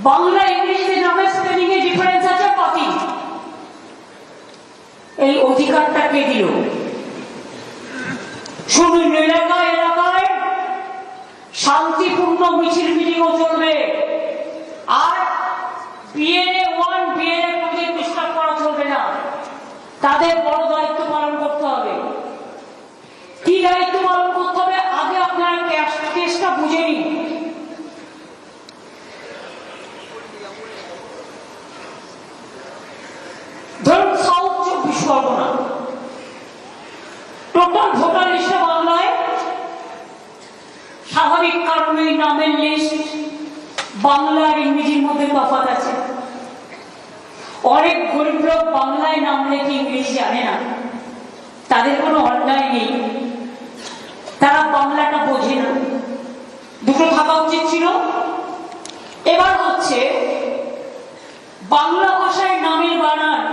বাংলা ইংরেজিতে নামের spelling a difference আছে পাতি। এই অধিকারটা কে দিল? শুনুন, এলাকায় এলাকায় শান্তিপূর্ণ মিছিল মিটিংও চলবে, আর বিএনএ 1 বিএনএ প্রজেক্ট ডিস্টার্ব করা চলবে না। তাদের বড় দায়িত্ব পালন করতে হবে। কি দায়িত্ব পালন করতে হবে? আগে আপনারা কেসটা বুঝে নিন। ধরুন সাউথ 24 পরগনা, টোটাল ভোটার লিস্টে বাংলায় স্বাভাবিক কারণে নামের লিস্ট বাংলা আর ইংরেজির মধ্যে তফাৎ আছে। অনেক গরিব লোক বাংলায় নাম লেখে ইংরেজি জানে না, তাদের কোনো অন্যায় নেই, তারা বাংলাটা বোঝে না, দুটো থাকা উচিত ছিল। এবার হচ্ছে বাংলা ভাষায় নামের বানান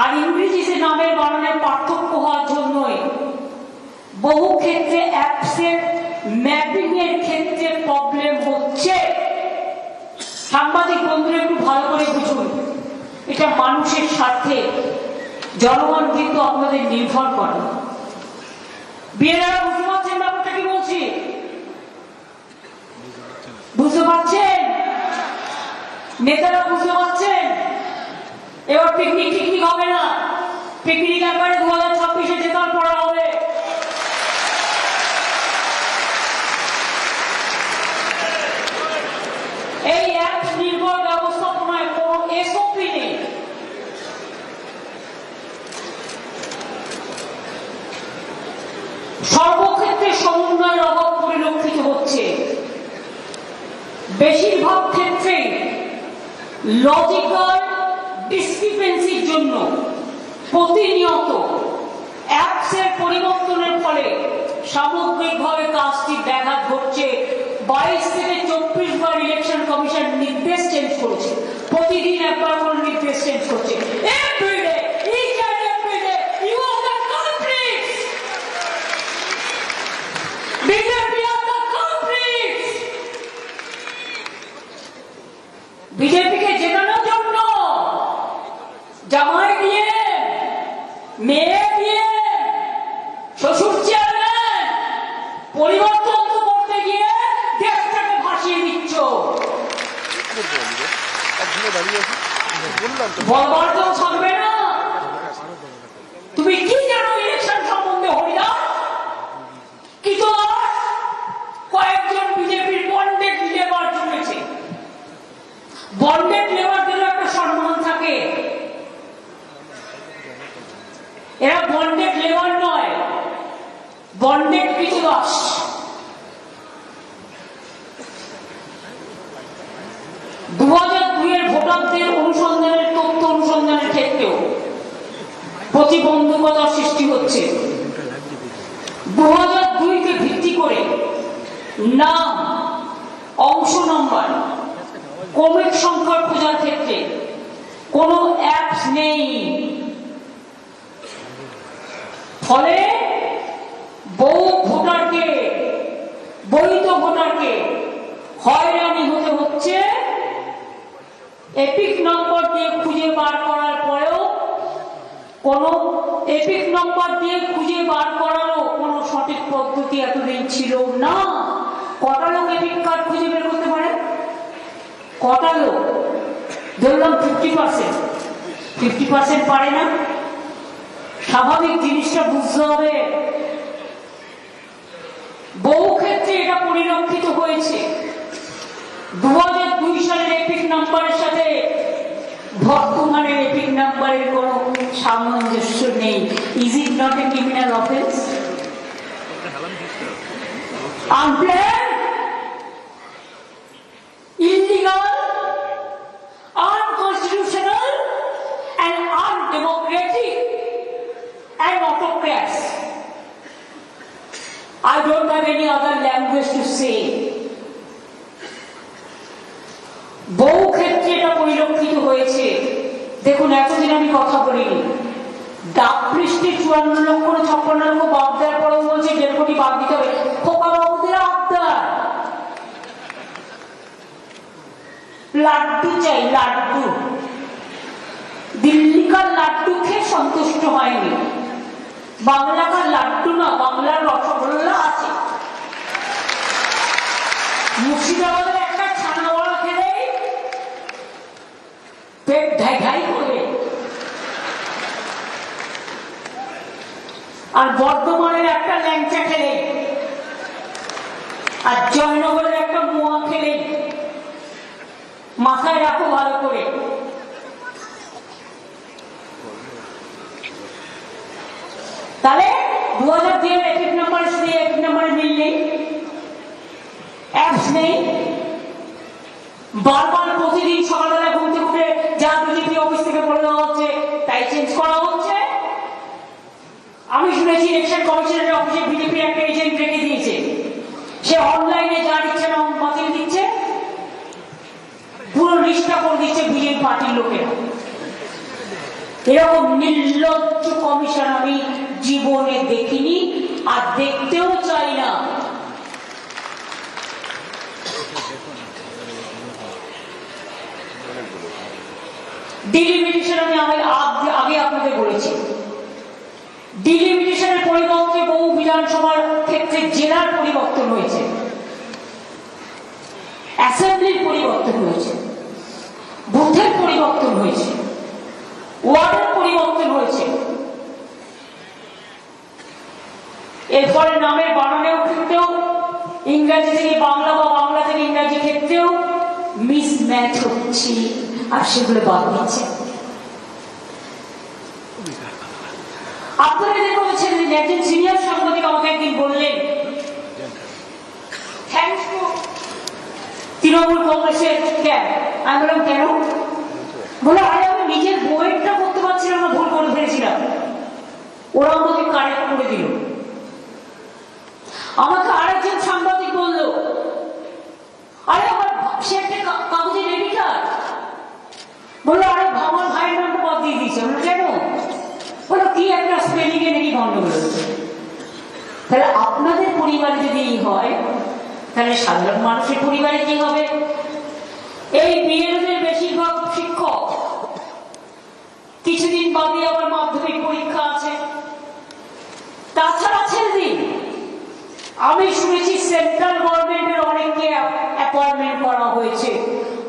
আর ইংরেজিতে নামের বানানের পার্থক্য হওয়ার জন্যই বহু ক্ষেত্রে অ্যাপসের ম্যাপিং এর ক্ষেত্রে প্রবলেম হচ্ছে। সাংবাদিক বন্ধুরা একটু ভালো করে বুঝুন, এটা মানুষের স্বার্থে। জনগণ কিন্তু আপনাদের নির্ভর করে। বিয়েরা বুঝতে পারছেন ব্যাপারটা কি বলছি? বুঝতে পারছেন? নেতারা বুঝতে পারছেন? এবার পিকনিক টিকনিক হবে না, পিকনিক একবারে 2026-এ জেতার পরে হবে। এই অ্যাপ নির্ভর ব্যবস্থাপনায় কোনো এসওপি নেই। সর্বক্ষেত্রে সমন্বয়ের অভাব পরিলক্ষিত হচ্ছে। বেশিরভাগ ক্ষেত্রেই লজিক্যাল ডিসক্রিপেন্সির জন্য প্রতিনিয়ত অ্যাপসের পরিবর্তনের ফলে সামগ্রিকভাবে কাজটি ব্যাঘাত ঘটছে। 22 থেকে 24 বার ইলেকশন কমিশন নির্দেশ চেঞ্জ করেছে, প্রতিদিন একবার করে নির্দেশ চেঞ্জ করছে। বিজেপিকে জেতানোর জন্য জামাই দিয়ে, মেয়ে দিয়ে, শ্বশুর চেয়ারম্যান পরিবর্তন করতে গিয়ে দেশটাকে ভাসিয়ে দিচ্ছ। বলবার তো থাকবে না। তুমি কি জানো ইলেকশন সম্বন্ধে? হরিদা কি তো কয়েকজন বিজেপির বন্ডেড লেবার জমেছে। বন্ডেড লেবারদের একটা সম্মান থাকে। এরা বন্ডেড লেবার নয়, বন্ডেড কৃতদাস। এর ভোটারদের অনুসন্ধানের তথ্য অনুসন্ধানের ক্ষেত্রেও প্রতিবন্ধকতার সৃষ্টি হচ্ছে। 2002-কে ভিত্তি করে নাম, অংশ নম্বর, ক্রমিক সংখ্যা খোঁজার ক্ষেত্রে কোনো অ্যাপস নেই। ফলে বহু ভোটারকে, বৈধ ভোটারকে হয়রানি হতে হচ্ছে। এপিক নম্বর দিয়ে খুঁজে বার করার পরেও কোনো এপিক নম্বর দিয়ে খুঁজে বার করারও কোনো সঠিক পদ্ধতি এতদিন ছিল না। কটা লোক এপিক কার্ড খুঁজে বের করতে পারে? কটা লোক? ধরলাম 50% পারে না। স্বাভাবিক জিনিসটা বুঝতে হবে। বহু ক্ষেত্রে এটা পরিলক্ষিত হয়েছে। 2002 সালের এপিক নাম্বারের সাথে বর্তমানের এপিক নাম্বারের কোনো সামঞ্জস্য নেই। Is it not a criminal offence? Unplanned, illegal, unconstitutional and undemocratic and autocrats. I don't have any other language to say. বহু ক্ষেত্রে এটা পরিলক্ষিত হয়েছে। দেখুন, এতদিন আমি কথা বলিনি, ডাক পৃষ্ঠে 54,56,000 বাদ দেওয়ার পরেও বলছে 1.5 কোটি বাদ দিতে হবে। খোকা বাবুদের আবদার, লাড্ডু চাই, লাড্ডু। দিল্লিকার লাড্ডু খেয়ে সন্তুষ্ট হয়নি, বাংলাকার লাড্ডু না, বাংলার রসগোল্লা আছে। মুর্শিদাবাদের একটা ছানা বড়া খেলেই পেট ঢাই ঢাই করবে, আর বর্ধমানের একটা ল্যাংচা খেলে, আর জয়নগরের একটা মোয়া খেলে, মাথায় রাখো ভালো করে। তাহলে 2002 এপিক নাম্বার দিয়ে এপিক নাম্বারে মিল নেই, অ্যাপস নেই, বারবার প্রতিদিন সকালবেলা ঘুম থেকে উঠে যা বিজেপি অফিস থেকে বলে দেওয়া হচ্ছে তাই চেঞ্জ করা হচ্ছে। আমি শুনেছি ইলেকশন কমিশনের অফিসে বিজেপির একটা এজেন্ট রেখে দিয়েছে, সে অনলাইনে যা দিচ্ছে না বাতিল দিচ্ছে, পুরো লিস্টটা করে দিচ্ছে বিজেপি পার্টির লোকেরা। এরকম নির্লজ্জ কমিশন আমি জীবনে দেখিনি, আর দেখতেও চাই না। ডিলিমিটেশন আমি আগে আপনাদের বলেছি, ডিলিমিটেশনের পরিবর্তে বহু বিধানসভার ক্ষেত্রে জেলার পরিবর্তন হয়েছে, অ্যাসেম্বলির পরিবর্তন হয়েছে, বুথের পরিবর্তন হয়েছে, ওয়ার্ডের পরিবর্তন হয়েছে। এরপরে নামের বানানের ক্ষেত্রেও ইংরাজি থেকে বাংলা বা বাংলা থেকে ইংরাজি ক্ষেত্রেও মিসম্যাচ হচ্ছে, আর সেগুলো বাদ দিচ্ছে। আপনারা যে বলেছেন, একজন সিনিয়র সাংবাদিক আমাকে একদিন বললেন, থ্যাংকস টু তৃণমূল কংগ্রেসের ক্যাম্প। আমি বললাম কেন? বলে আরে আমি নিজের বইয়েরটা করতে পারছিলাম না, ভুল করে ফেলেছিলাম, ওরা আমাকে কারেক্ট করে দিল। আমাকে আরেকজন সাংবাদিক বলল, আরে আমার সে একটা কাগজের এডিটর, বললো আরে আমার ভাইয়ের নামটা বাদ দিয়ে দিয়েছে। বললো কেন? বললো কি একটা স্পেলিং এ নাকি গন্ডগোল হচ্ছে। তাহলে আপনাদের পরিবারে যদি এই হয়, তাহলে সাধারণ মানুষের পরিবারে কি হবে? এই বিএলএর বেশিরভাগ শিক্ষক, কিছুদিন বাদে আবার মাধ্যমিক পরীক্ষা আছে, তাছাড়া ছেড়ে দিন। আমি শুনেছি সেন্ট্রাল গভর্নমেন্টের অনেককে অ্যাপয়েন্টমেন্ট করা হয়েছে।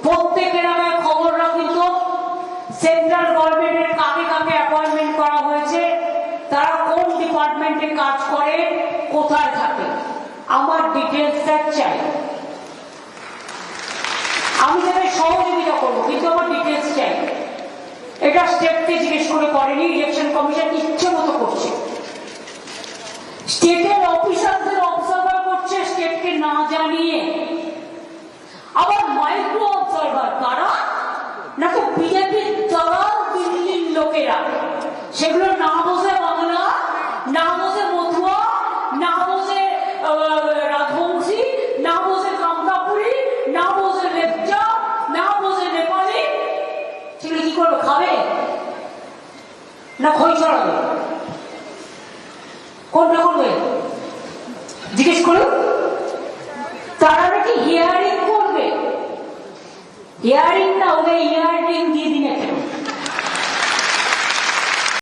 প্রত্যেকের আগে খবর রাখুন তো, সেন্ট্রাল গভর্নমেন্টের কাকে কাকে অ্যাপয়েন্টমেন্ট করা হয়েছে, তারা কোন ডিপার্টমেন্টে কাজ করে, কোথায় থাকে, আমার ডিটেলসটা চাই। আমি তাদের সহযোগিতা করবো, কিন্তু আমার ডিটেলস চাই। এটা স্টেটকে জিজ্ঞেস করে করেনি, ইলেকশন কমিশন ইচ্ছে মতো করছে, স্টেটের অফিসারদের অবজার্ভার করছে স্টেটকে না জানিয়ে। আবার মাইক্রো অবজার্ভার কারা? নাকি বিজেপির দলাল দিল্লির লোকেরা, সেগুলো না বোঝে বাংলা, না বোঝে মথুয়া, না বোঝে রাজবংশী, না বোঝে কামতাপুরি, না বোঝে লেপচা, না বোঝে নেপালি। সেগুলো কি করবে? খাবে না খই ছড়াবে? কোনটা করবে জিজ্ঞেস করুন। তারা নাকি হিয়ারিং করবে, হিয়ারিং না হলে ইয়ারিং দিয়ে দিন।